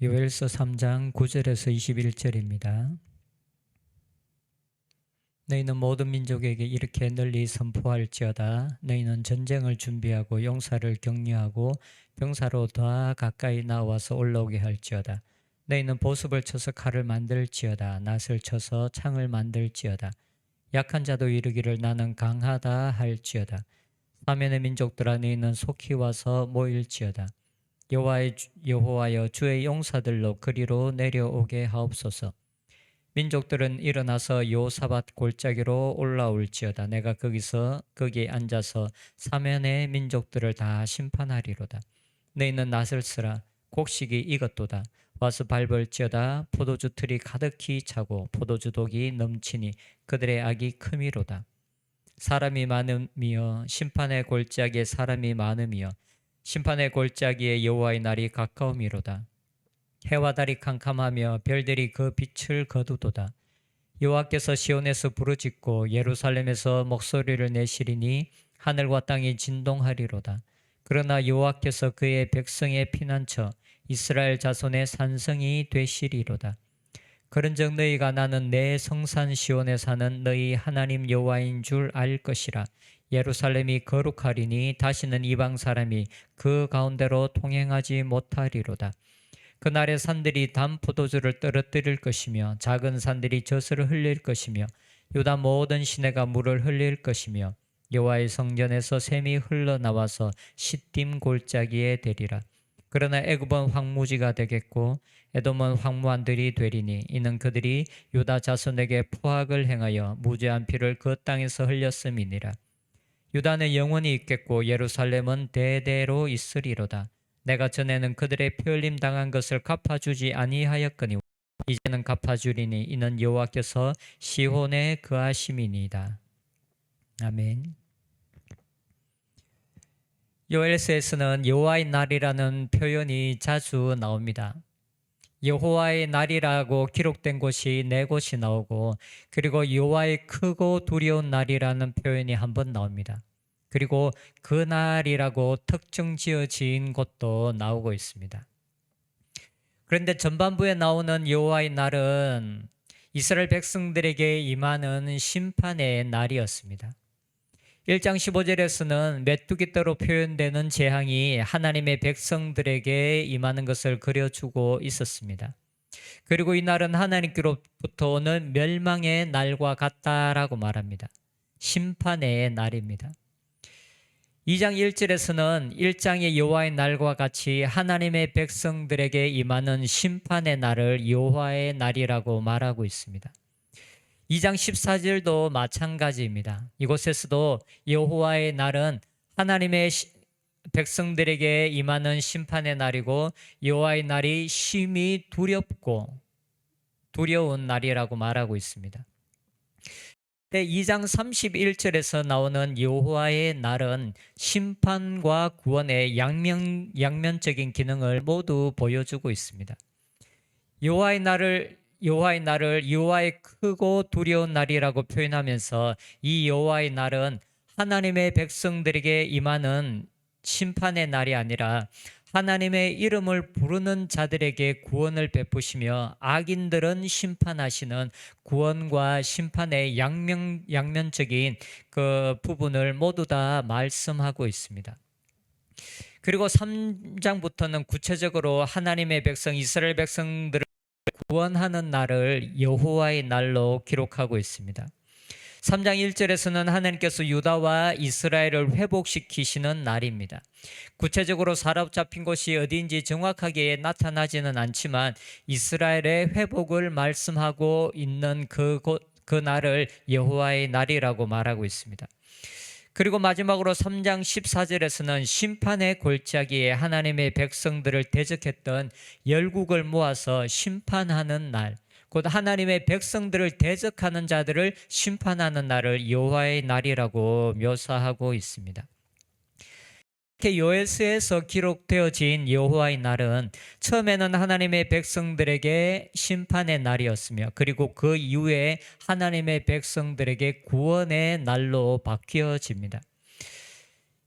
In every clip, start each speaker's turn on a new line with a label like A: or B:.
A: 요엘서 3장 9절에서 21절입니다. 너희는 모든 민족에게 이렇게 널리 선포할지어다. 너희는 전쟁을 준비하고 용사를 격려하고 병사로 더 가까이 나와서 올라오게 할지어다. 너희는 보습을 쳐서 칼을 만들지어다. 낫을 쳐서 창을 만들지어다. 약한 자도 이르기를 나는 강하다 할지어다. 사면의 민족들아 너희는 속히 와서 모일지어다. 여호와여 주의 용사들로 그리로 내려오게 하옵소서. 민족들은 일어나서 요사밧 골짜기로 올라올지어다. 내가 거기에 앉아서 사면의 민족들을 다 심판하리로다. 너희는 낫을 쓰라. 곡식이 익었도다. 와서 밟을지어다. 포도주 틀이 가득히 차고 포도주 독이 넘치니 그들의 악이 크미로다. 사람이 많음이여 심판의 골짜기에 사람이 많음이여 심판의 골짜기에 여호와의 날이 가까움이로다. 해와 달이 캄캄하며 별들이 그 빛을 거두도다. 여호와께서 시온에서 부르짖고 예루살렘에서 목소리를 내시리니 하늘과 땅이 진동하리로다. 그러나 여호와께서 그의 백성의 피난처 이스라엘 자손의 산성이 되시리로다. 그런즉 너희가 나는 내 성산 시온에 사는 너희 하나님 여호와인 줄 알 것이라. 예루살렘이 거룩하리니 다시는 이방 사람이 그 가운데로 통행하지 못하리로다. 그날의 산들이 단 포도주를 떨어뜨릴 것이며 작은 산들이 젖을 흘릴 것이며 유다 모든 시내가 물을 흘릴 것이며 여호와의 성전에서 샘이 흘러나와서 시딤 골짜기에 되리라. 그러나 애굽은 황무지가 되겠고 에돔은 황무한 들이 되리니 이는 그들이 유다 자손에게 포악을 행하여 무죄한 피를 그 땅에서 흘렸음이니라. 유다는 영원히 있겠고 예루살렘은 대대로 있으리로다. 내가 전에는 그들의 피 흘림 당한 것을 갚아주지 아니하였거니 이제는 갚아주리니 이는 여호와께서 시온에 거하심이니이다. 아멘. 요엘서에서는 여호와의 날이라는 표현이 자주 나옵니다. 여호와의 날이라고 기록된 곳이 4곳이 나오고 그리고 여호와의 크고 두려운 날이라는 표현이 한 번 나옵니다. 그리고 그 날이라고 특정 지어진 곳도 나오고 있습니다. 그런데 전반부에 나오는 여호와의 날은 이스라엘 백성들에게 임하는 심판의 날이었습니다. 1장 15절에서는 메뚜기떼로 표현되는 재앙이 하나님의 백성들에게 임하는 것을 그려주고 있었습니다. 그리고 이 날은 하나님께로부터 오는 멸망의 날과 같다라고 말합니다. 심판의 날입니다. 2장 1절에서는 1장의 여호와의 날과 같이 하나님의 백성들에게 임하는 심판의 날을 여호와의 날이라고 말하고 있습니다. 2장 14절도 마찬가지입니다. 이곳에서도 여호와의 날은 하나님의 백성들에게 임하는 심판의 날이고 여호와의 날이 심히 두려운 날이라고 말하고 있습니다. 2장 31절에서 나오는 여호와의 날은 심판과 구원의 양면적인 기능을 모두 보여주고 있습니다. 여호와의 날을 여호와의 크고 두려운 날이라고 표현하면서 이 여호와의 날은 하나님의 백성들에게 임하는 심판의 날이 아니라 하나님의 이름을 부르는 자들에게 구원을 베푸시며 악인들은 심판하시는 구원과 심판의 양면적인 그 부분을 모두 다 말씀하고 있습니다. 그리고 3장부터는 구체적으로 하나님의 백성 이스라엘 백성들을 구원하는 날을 여호와의 날로 기록하고 있습니다. 3장 1절에서는 하나님께서 유다와 이스라엘을 회복시키시는 날입니다. 구체적으로 사로잡힌 곳이 어디인지 정확하게 나타나지는 않지만 이스라엘의 회복을 말씀하고 있는 그 날을 여호와의 날이라고 말하고 있습니다. 그리고 마지막으로 3장 14절에서는 심판의 골짜기에 하나님의 백성들을 대적했던 열국을 모아서 심판하는 날, 곧 하나님의 백성들을 대적하는 자들을 심판하는 날을 여호와의 날이라고 묘사하고 있습니다. 이렇게 요엘서에서 기록되어진 여호와의 날은 처음에는 하나님의 백성들에게 심판의 날이었으며 그리고 그 이후에 하나님의 백성들에게 구원의 날로 바뀌어집니다.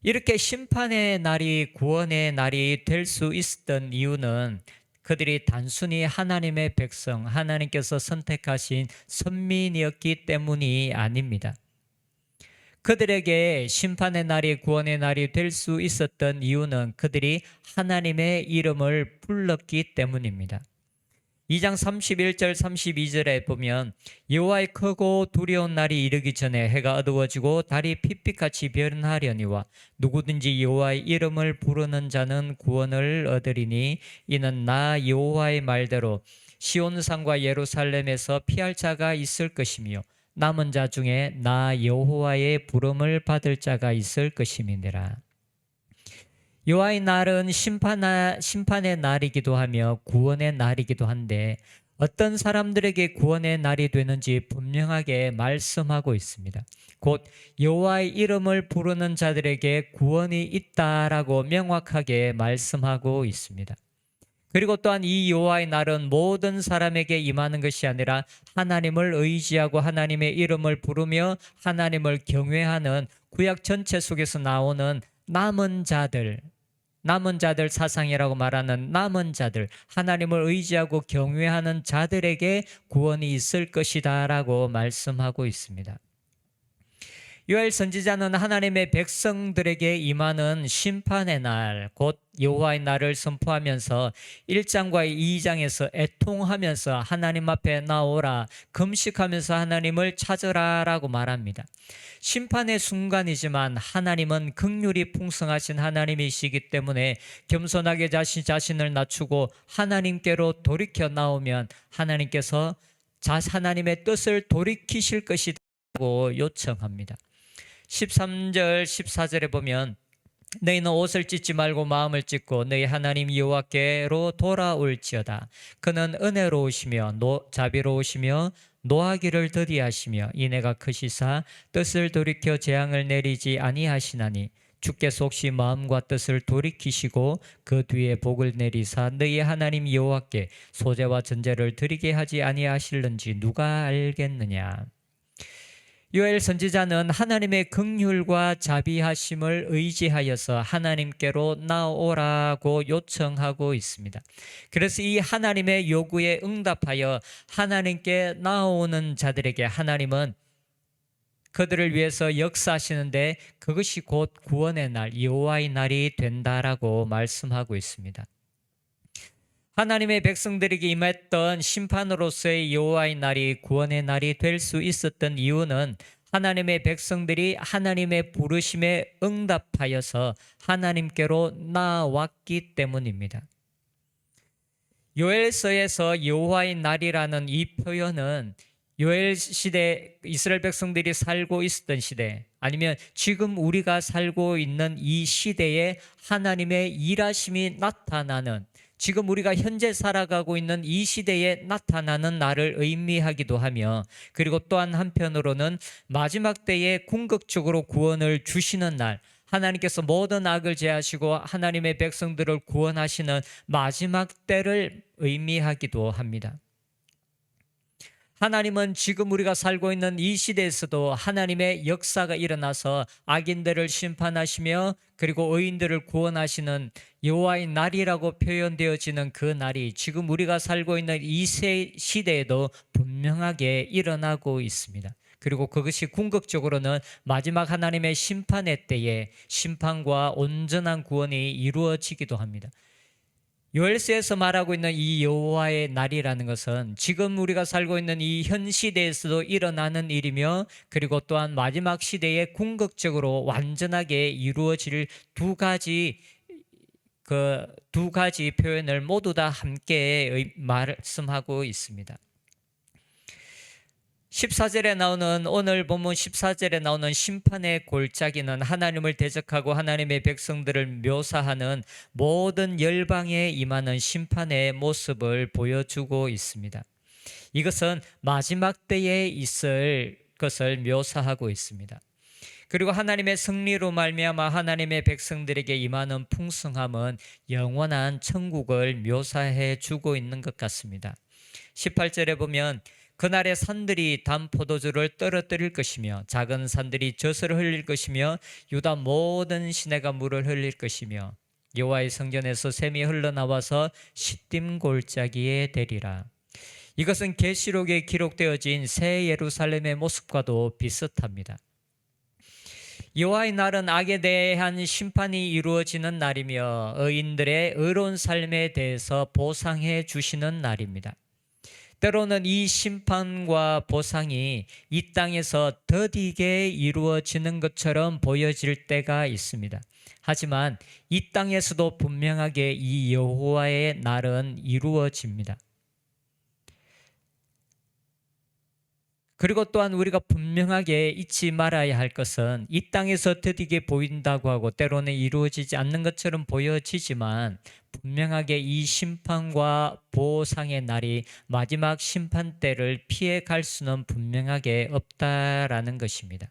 A: 이렇게 심판의 날이 구원의 날이 될 수 있었던 이유는 그들이 단순히 하나님의 백성, 하나님께서 선택하신 선민이었기 때문이 아닙니다. 그들에게 심판의 날이 구원의 날이 될 수 있었던 이유는 그들이 하나님의 이름을 불렀기 때문입니다. 2장 31절 32절에 보면 여호와의 크고 두려운 날이 이르기 전에 해가 어두워지고 달이 핏빛같이 변하려니와 누구든지 여호와의 이름을 부르는 자는 구원을 얻으리니 이는 나 여호와의 말대로 시온산과 예루살렘에서 피할 자가 있을 것이며 남은 자 중에 나 여호와의 부름을 받을 자가 있을 것임이니라. 여호와의 날은 심판의 날이기도 하며 구원의 날이기도 한데 어떤 사람들에게 구원의 날이 되는지 분명하게 말씀하고 있습니다. 곧 여호와의 이름을 부르는 자들에게 구원이 있다라고 명확하게 말씀하고 있습니다. 그리고 또한 이 여호와의 날은 모든 사람에게 임하는 것이 아니라 하나님을 의지하고 하나님의 이름을 부르며 하나님을 경외하는 구약 전체 속에서 나오는 남은 자들 사상이라고 말하는 남은 자들, 하나님을 의지하고 경외하는 자들에게 구원이 있을 것이다 라고 말씀하고 있습니다. 요엘 선지자는 하나님의 백성들에게 임하는 심판의 날, 곧 여호와의 날을 선포하면서 1장과 2장에서 애통하면서 하나님 앞에 나오라, 금식하면서 하나님을 찾으라 라고 말합니다. 심판의 순간이지만 하나님은 긍휼이 풍성하신 하나님이시기 때문에 겸손하게 자신을 낮추고 하나님께로 돌이켜 나오면 하나님께서 하나님의 뜻을 돌이키실 것이라고 요청합니다. 13절 14절에 보면 너희는 옷을 찢지 말고 마음을 찢고 너희 하나님 여호와께로 돌아올지어다. 그는 은혜로우시며 자비로우시며 노하기를 더디하시며 인애가 크시사 뜻을 돌이켜 재앙을 내리지 아니하시나니 주께서 혹시 마음과 뜻을 돌이키시고 그 뒤에 복을 내리사 너희 하나님 여호와께 소제와 전제를 드리게 하지 아니하실는지 누가 알겠느냐. 요엘 선지자는 하나님의 긍휼과 자비하심을 의지하여서 하나님께로 나오라고 요청하고 있습니다. 그래서 이 하나님의 요구에 응답하여 하나님께 나오는 자들에게 하나님은 그들을 위해서 역사하시는데 그것이 곧 구원의 날, 여호와의 날이 된다라고 말씀하고 있습니다. 하나님의 백성들에게 임했던 심판으로서의 여호와의 날이 구원의 날이 될 수 있었던 이유는 하나님의 백성들이 하나님의 부르심에 응답하여서 하나님께로 나왔기 때문입니다. 요엘서에서 여호와의 날이라는 이 표현은 요엘 시대 이스라엘 백성들이 살고 있었던 시대, 아니면 지금 우리가 살고 있는 이 시대에 하나님의 일하심이 나타나는, 지금 우리가 현재 살아가고 있는 이 시대에 나타나는 날을 의미하기도 하며, 그리고 또한 한편으로는 마지막 때에 궁극적으로 구원을 주시는 날, 하나님께서 모든 악을 제하시고 하나님의 백성들을 구원하시는 마지막 때를 의미하기도 합니다. 하나님은 지금 우리가 살고 있는 이 시대에서도 하나님의 역사가 일어나서 악인들을 심판하시며 그리고 의인들을 구원하시는 여호와의 날이라고 표현되어지는 그 날이 지금 우리가 살고 있는 이 시대에도 분명하게 일어나고 있습니다. 그리고 그것이 궁극적으로는 마지막 하나님의 심판의 때에 심판과 온전한 구원이 이루어지기도 합니다. 요엘서에서 말하고 있는 이 여호와의 날이라는 것은 지금 우리가 살고 있는 이 현 시대에서도 일어나는 일이며, 그리고 또한 마지막 시대에 궁극적으로 완전하게 이루어질 두 가지 표현을 모두 다 함께 말씀하고 있습니다. 14절에 나오는, 오늘 본문 14절에 나오는 심판의 골짜기는 하나님을 대적하고 하나님의 백성들을 묘사하는 모든 열방에 임하는 심판의 모습을 보여주고 있습니다. 이것은 마지막 때에 있을 것을 묘사하고 있습니다. 그리고 하나님의 승리로 말미암아 하나님의 백성들에게 임하는 풍성함은 영원한 천국을 묘사해 주고 있는 것 같습니다. 18절에 보면 그날의 산들이 단 포도주를 떨어뜨릴 것이며 작은 산들이 젖을 흘릴 것이며 유다 모든 시내가 물을 흘릴 것이며 여호와의 성전에서 샘이 흘러나와서 시딤 골짜기에 대리라. 이것은 계시록에 기록되어진 새 예루살렘의 모습과도 비슷합니다. 여호와의 날은 악에 대한 심판이 이루어지는 날이며 의인들의 의로운 삶에 대해서 보상해 주시는 날입니다. 때로는 이 심판과 보상이 이 땅에서 더디게 이루어지는 것처럼 보여질 때가 있습니다. 하지만 이 땅에서도 분명하게 이 여호와의 날은 이루어집니다. 그리고 또한 우리가 분명하게 잊지 말아야 할 것은 이 땅에서 더디게 보인다고 하고 때로는 이루어지지 않는 것처럼 보여지지만 분명하게 이 심판과 보상의 날이 마지막 심판 때를 피해 갈 수는 분명하게 없다라는 것입니다.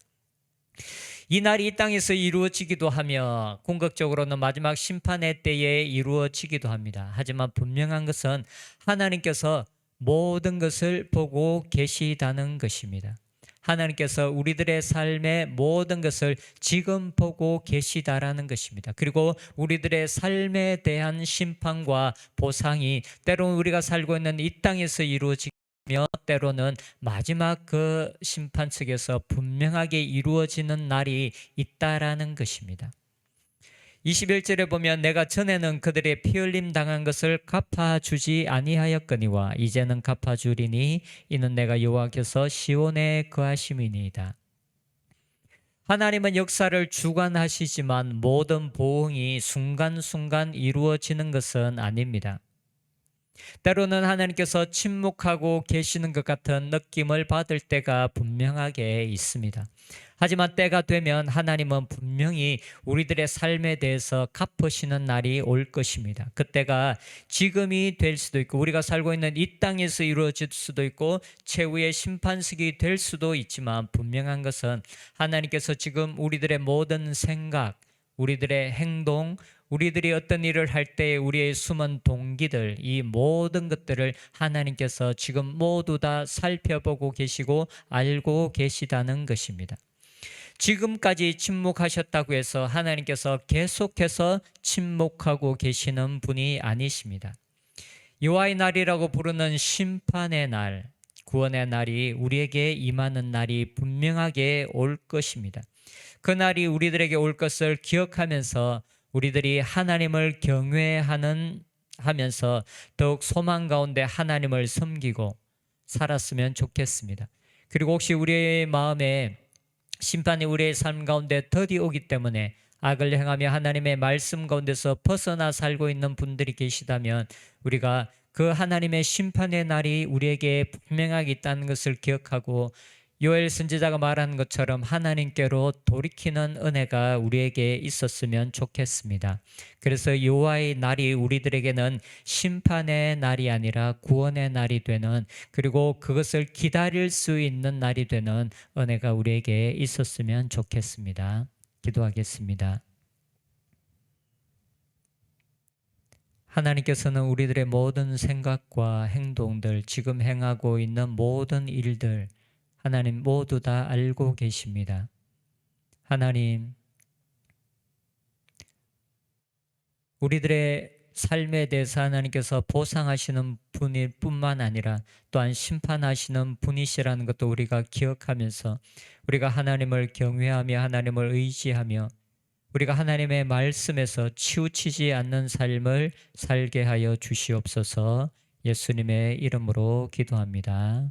A: 이 날이 이 땅에서 이루어지기도 하며 궁극적으로는 마지막 심판의 때에 이루어지기도 합니다. 하지만 분명한 것은 하나님께서 모든 것을 보고 계시다는 것입니다. 하나님께서 우리들의 삶의 모든 것을 지금 보고 계시다라는 것입니다. 그리고 우리들의 삶에 대한 심판과 보상이 때로는 우리가 살고 있는 이 땅에서 이루어지며 때로는 마지막 그 심판 측에서 분명하게 이루어지는 날이 있다라는 것입니다. 21절에 보면 내가 전에는 그들의 피 흘림 당한 것을 갚아주지 아니하였거니와 이제는 갚아주리니 이는 내가 여호와께서 시온에 거하심이니이다. 하나님은 역사를 주관하시지만 모든 보응이 순간순간 이루어지는 것은 아닙니다. 때로는 하나님께서 침묵하고 계시는 것 같은 느낌을 받을 때가 분명하게 있습니다. 하지만 때가 되면 하나님은 분명히 우리들의 삶에 대해서 갚으시는 날이 올 것입니다. 그때가 지금이 될 수도 있고 우리가 살고 있는 이 땅에서 이루어질 수도 있고 최후의 심판식이 될 수도 있지만 분명한 것은 하나님께서 지금 우리들의 모든 생각, 우리들의 행동, 우리들이 어떤 일을 할 때 우리의 숨은 동기들, 이 모든 것들을 하나님께서 지금 모두 다 살펴보고 계시고 알고 계시다는 것입니다. 지금까지 침묵하셨다고 해서 하나님께서 계속해서 침묵하고 계시는 분이 아니십니다. 여호와의 날이라고 부르는 심판의 날, 구원의 날이 우리에게 임하는 날이 분명하게 올 것입니다. 그 날이 우리들에게 올 것을 기억하면서 우리들이 하나님을 경외하면서 더욱 소망 가운데 하나님을 섬기고 살았으면 좋겠습니다. 그리고 혹시 우리의 마음에 심판이 우리의 삶 가운데 더디 오기 때문에 악을 행하며 하나님의 말씀 가운데서 벗어나 살고 있는 분들이 계시다면 우리가 그 하나님의 심판의 날이 우리에게 분명하게 있다는 것을 기억하고 요엘 선지자가 말하는 것처럼 하나님께로 돌이키는 은혜가 우리에게 있었으면 좋겠습니다. 그래서 여호와의 날이 우리들에게는 심판의 날이 아니라 구원의 날이 되는, 그리고 그것을 기다릴 수 있는 날이 되는 은혜가 우리에게 있었으면 좋겠습니다. 기도하겠습니다. 하나님께서는 우리들의 모든 생각과 행동들, 지금 행하고 있는 모든 일들 하나님 모두 다 알고 계십니다. 하나님, 우리들의 삶에 대해서 하나님께서 보상하시는 분일 뿐만 아니라 또한 심판하시는 분이시라는 것도 우리가 기억하면서 우리가 하나님을 경외하며 하나님을 의지하며 우리가 하나님의 말씀에서 치우치지 않는 삶을 살게 하여 주시옵소서. 예수님의 이름으로 기도합니다.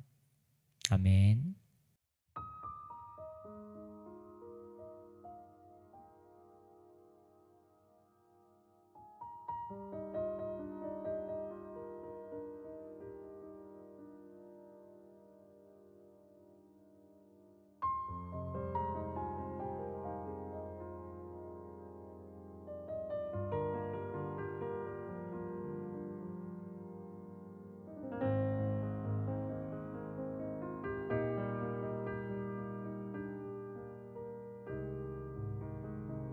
A: 아멘.